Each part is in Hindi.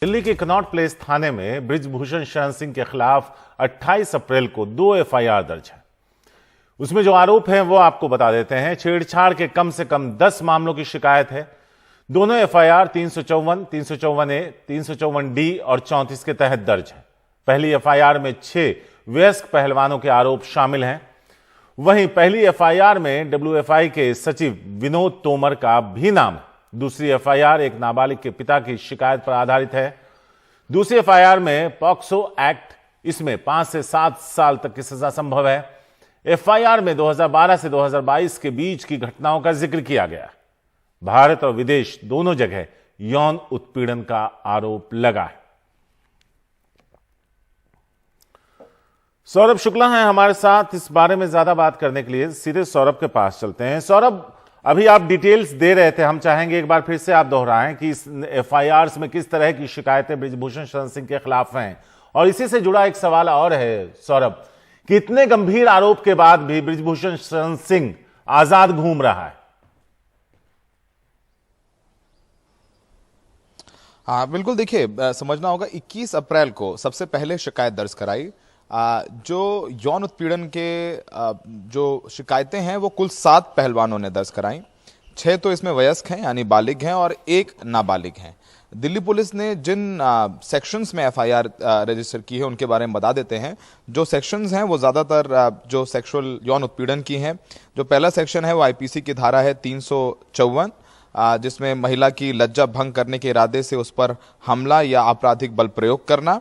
दिल्ली के कनॉट प्लेस थाने में बृजभूषण शरण सिंह के खिलाफ 28 अप्रैल को 2 एफआईआर दर्ज है। उसमें जो आरोप हैं वो आपको बता देते हैं। छेड़छाड़ के कम से कम 10 मामलों की शिकायत है। दोनों एफआईआर 354, 354A, 354D और 34 के तहत दर्ज है। पहली एफआईआर में 6 वयस्क पहलवानों के आरोप शामिल हैं। वहीं पहली एफआईआर में डब्ल्यूएफआई के सचिव विनोद तोमर का भी नाम है। दूसरी एफआईआर एक नाबालिग के पिता की शिकायत पर आधारित है। दूसरी एफआईआर में पॉक्सो एक्ट, इसमें 5 से 7 साल तक की सजा संभव है। एफआईआर में 2012 से 2022 के बीच की घटनाओं का जिक्र किया गया। भारत और विदेश दोनों जगह यौन उत्पीड़न का आरोप लगा है। सौरभ शुक्ला हैं हमारे साथ इस बारे में ज्यादा बात करने के लिए। सीधे सौरभ के पास चलते हैं। सौरभ, अभी आप डिटेल्स दे रहे थे, हम चाहेंगे एक बार फिर से आप दोहराएं कि इस एफआईआर में किस तरह की शिकायतें बृजभूषण शरण सिंह के खिलाफ हैं। और इसी से जुड़ा एक सवाल और है सौरभ, कि इतने गंभीर आरोप के बाद भी बृजभूषण शरण सिंह आजाद घूम रहा है। हाँ बिल्कुल, देखिए समझना होगा 21 अप्रैल को सबसे पहले शिकायत दर्ज कराई। जो यौन उत्पीड़न के जो शिकायतें हैं वो कुल 7 पहलवानों ने दर्ज कराई। 6 तो इसमें वयस्क हैं यानी बालिग हैं और 1 नाबालिग हैं। दिल्ली पुलिस ने जिन सेक्शंस में एफआईआर रजिस्टर की है उनके बारे में बता देते हैं। जो सेक्शंस हैं वो ज़्यादातर जो सेक्सुअल यौन उत्पीड़न की हैं। जो पहला सेक्शन है वो आईपीसी की धारा है 354, जिसमें महिला की लज्जा भंग करने के इरादे से उस पर हमला या आपराधिक बल प्रयोग करना।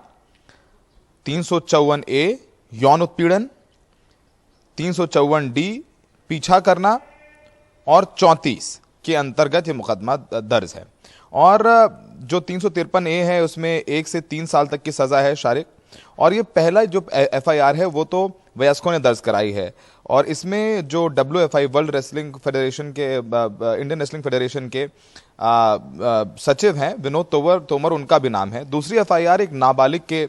354A यौन उत्पीड़न, 354D पीछा करना और 34 के अंतर्गत ये मुकदमा दर्ज है। और जो 353A है उसमें 1 से 3 साल तक की सजा है शारिक। और ये पहला जो एफआईआर है वो तो वयस्कों ने दर्ज कराई है। और इसमें जो डब्ल्यूएफआई वर्ल्ड रेसलिंग फेडरेशन के इंडियन रेसलिंग फेडरेशन के सचिव हैं विनोद तोमर, उनका भी नाम है। दूसरी एफआईआर एक नाबालिग के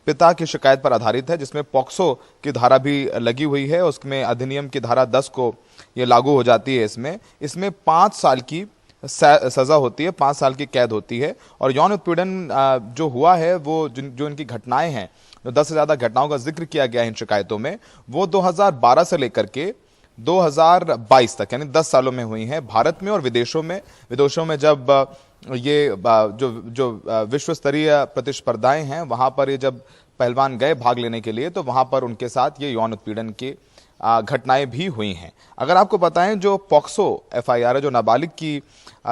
पिता की शिकायत पर आधारित है, जिसमें पॉक्सो की धारा भी लगी हुई है। उसमें अधिनियम की धारा 10 को ये लागू हो जाती है। इसमें 5 साल की सजा होती है, 5 साल की कैद होती है। और यौन उत्पीड़न जो हुआ है वो जो इनकी घटनाएं हैं, जो 10 से ज्यादा घटनाओं का जिक्र किया गया है इन शिकायतों में, वो 2012 से लेकर के 2022 तक यानी 10 सालों में हुई हैं। भारत में और विदेशों में जब ये जो विश्व स्तरीय प्रतिस्पर्धाएं हैं वहां पर ये जब पहलवान गए भाग लेने के लिए, तो वहां पर उनके साथ ये यौन उत्पीड़न की घटनाएं भी हुई हैं। अगर आपको बताएं, जो पॉक्सो एफआईआर है, जो नाबालिग की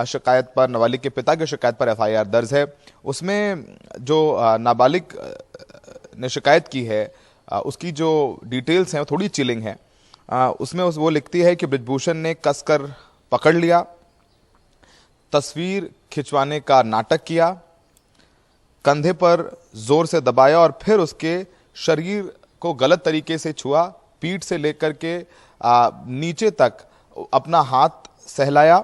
शिकायत पर, नाबालिग के पिता की शिकायत पर एफआईआर दर्ज है, उसमें जो नाबालिग ने शिकायत की है उसकी जो डिटेल्स हैं वो थोड़ी चिलिंग है। उसमें वो लिखती है कि बृजभूषण ने कसकर पकड़ लिया, तस्वीर खिंचवाने का नाटक किया, कंधे पर जोर से दबाया और फिर उसके शरीर को गलत तरीके से छुआ, पीठ से लेकर के नीचे तक अपना हाथ सहलाया।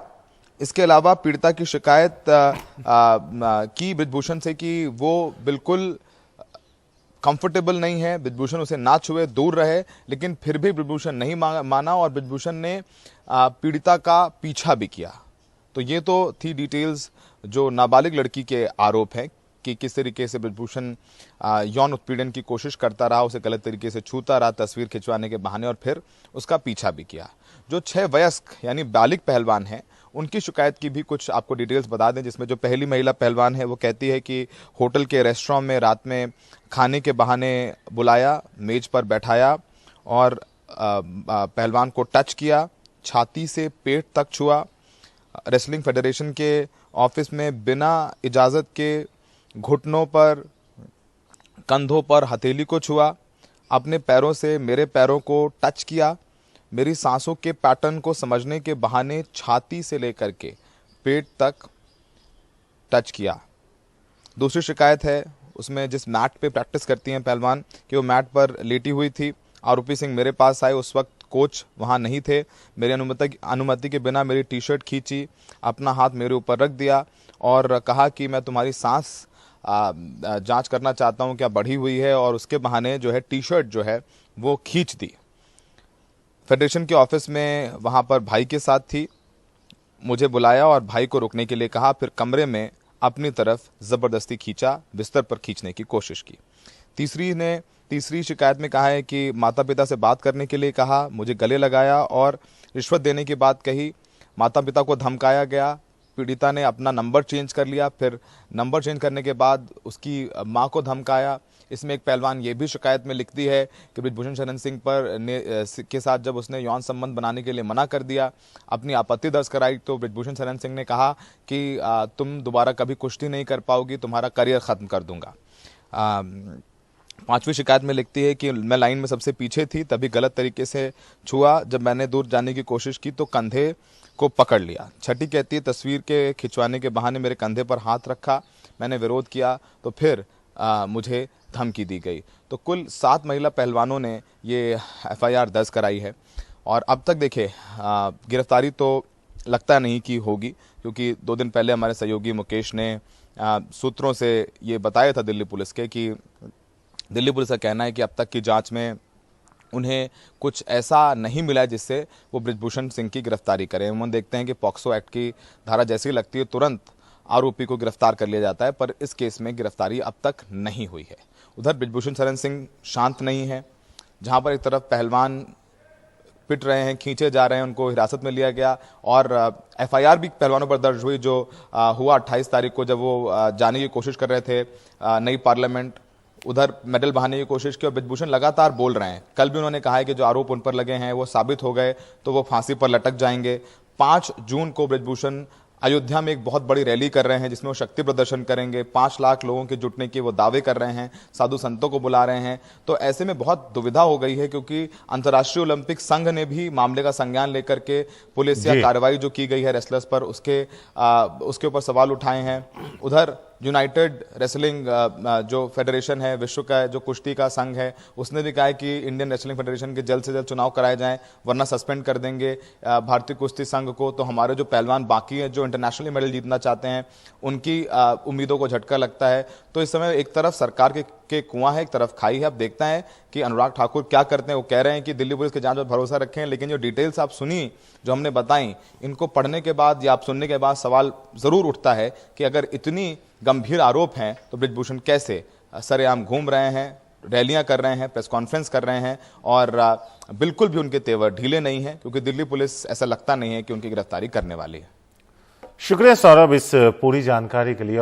इसके अलावा पीड़िता की शिकायत की बृजभूषण से कि वो बिल्कुल कंफर्टेबल नहीं है, बृजभूषण उसे ना छुए, दूर रहे, लेकिन फिर भी बृजभूषण नहीं माना और बृजभूषण ने पीड़िता का पीछा भी किया। तो ये तो थी डिटेल्स जो नाबालिग लड़की के आरोप हैं कि किस तरीके से बृजभूषण यौन उत्पीड़न की कोशिश करता रहा, उसे गलत तरीके से छूता रहा तस्वीर खिंचवाने के बहाने और फिर उसका पीछा भी किया। जो 6 वयस्क यानी बालिग पहलवान हैं उनकी शिकायत की भी कुछ आपको डिटेल्स बता दें। जिसमें जो पहली महिला पहलवान है वो कहती है कि होटल के रेस्टोरेंट में रात में खाने के बहाने बुलाया, मेज पर बैठाया और पहलवान को टच किया, छाती से पेट तक छुआ, रेसलिंग फेडरेशन के ऑफिस में बिना इजाज़त के घुटनों पर, कंधों पर हथेली को छुआ, अपने पैरों से मेरे पैरों को टच किया, मेरी सांसों के पैटर्न को समझने के बहाने छाती से लेकर के पेट तक टच किया। दूसरी शिकायत है उसमें जिस मैट पे प्रैक्टिस करती हैं पहलवान कि वो मैट पर लेटी हुई थी। आरोपी सिंह मेरे पास आए, उस वक्त कोच वहाँ नहीं थे। मेरी अनुमति के बिना मेरी टी शर्ट खींची, अपना हाथ मेरे ऊपर रख दिया और कहा कि मैं तुम्हारी सांस जांच करना चाहता हूँ क्या बढ़ी हुई है, और उसके बहाने जो है टी शर्ट जो है वो खींच दी। फेडरेशन के ऑफिस में वहाँ पर भाई के साथ थी, मुझे बुलाया और भाई को रुकने के लिए कहा। फिर कमरे में अपनी तरफ जबरदस्ती खींचा, बिस्तर पर खींचने की कोशिश की। तीसरी शिकायत में कहा है कि माता पिता से बात करने के लिए कहा, मुझे गले लगाया और रिश्वत देने की बात कही। माता पिता को धमकाया गया। पीड़िता ने अपना नंबर चेंज कर लिया, फिर नंबर चेंज करने के बाद उसकी मां को धमकाया। इसमें एक पहलवान ये भी शिकायत में लिखती है कि बृजभूषण शरण सिंह के साथ जब उसने यौन संबंध बनाने के लिए मना कर दिया, अपनी आपत्ति दर्ज कराई, तो बृजभूषण शरण सिंह ने कहा कि तुम दोबारा कभी कुश्ती नहीं कर पाओगी, तुम्हारा करियर खत्म कर दूंगा। 5वीं शिकायत में लिखती है कि मैं लाइन में सबसे पीछे थी, तभी गलत तरीके से छुआ, जब मैंने दूर जाने की कोशिश की तो कंधे को पकड़ लिया। 6ठी कहती है तस्वीर के खिंचवाने के बहाने मेरे कंधे पर हाथ रखा, मैंने विरोध किया तो फिर मुझे धमकी दी गई। तो कुल 7 महिला पहलवानों ने ये एफआईआर दर्ज कराई है। और अब तक देखिए गिरफ्तारी तो लगता नहीं कि होगी, क्योंकि 2 दिन पहले हमारे सहयोगी मुकेश ने सूत्रों से ये बताया था दिल्ली पुलिस के कि दिल्ली पुलिस का कहना है कि अब तक की जांच में उन्हें कुछ ऐसा नहीं मिला जिससे वो बृजभूषण सिंह की गिरफ्तारी करें। हम देखते हैं कि पॉक्सो एक्ट की धारा जैसी ही लगती है तुरंत आरोपी को गिरफ्तार कर लिया जाता है, पर इस केस में गिरफ्तारी अब तक नहीं हुई है। उधर बृजभूषण शरण सिंह शांत नहीं है। जहां पर एक तरफ पहलवान पिट रहे हैं, खींचे जा रहे हैं, उनको हिरासत में लिया गया और एफआईआर भी पहलवानों पर दर्ज हुई, जो हुआ 28 तारीख को जब वो जाने की कोशिश कर रहे थे नई पार्लियामेंट। उधर मेडल बहाने की कोशिश की और बृजभूषण लगातार बोल रहे हैं। कल भी उन्होंने कहा है कि जो आरोप उन पर लगे हैं वो साबित हो गए तो वो फांसी पर लटक जाएंगे। 5 जून को बृजभूषण अयोध्या में एक बहुत बड़ी रैली कर रहे हैं जिसमें वो शक्ति प्रदर्शन करेंगे। 5 लाख लोगों के जुटने की वो दावे कर रहे हैं, साधु संतों को बुला रहे हैं। तो ऐसे में बहुत दुविधा हो गई है, क्योंकि अंतर्राष्ट्रीय ओलंपिक संघ ने भी मामले का संज्ञान लेकर के पुलिस या कार्रवाई जो की गई है रेसलर्स पर उसके ऊपर सवाल उठाए हैं। उधर यूनाइटेड रेसलिंग जो फेडरेशन है, विश्व का जो कुश्ती का संघ है, उसने भी कहा है कि इंडियन रेसलिंग फेडरेशन के जल्द से जल्द चुनाव कराए जाएं, वरना सस्पेंड कर देंगे भारतीय कुश्ती संघ को। तो हमारे जो पहलवान बाकी हैं जो इंटरनेशनल मेडल जीतना चाहते हैं, उनकी उम्मीदों को झटका लगता है। तो इस समय एक तरफ सरकार के कुआं है, एक तरफ खाई है। अब देखते हैं कि अनुराग ठाकुर क्या करते हैं। वो कह रहे हैं कि दिल्ली पुलिस की जांच पर भरोसा रखें, लेकिन जो डिटेल्स आप सुनी, जो हमने बताई, इनको पढ़ने के बाद या आप सुनने के बाद सवाल जरूर उठता है कि अगर इतनी गंभीर आरोप हैं तो बृजभूषण कैसे सरेआम घूम रहे हैं, रैलियां कर रहे हैं, प्रेस कॉन्फ्रेंस कर रहे हैं और बिल्कुल भी उनके तेवर ढीले नहीं हैं, क्योंकि दिल्ली पुलिस ऐसा लगता नहीं है कि उनकी गिरफ्तारी करने वाली है। शुक्रिया सौरभ इस पूरी जानकारी के लिए।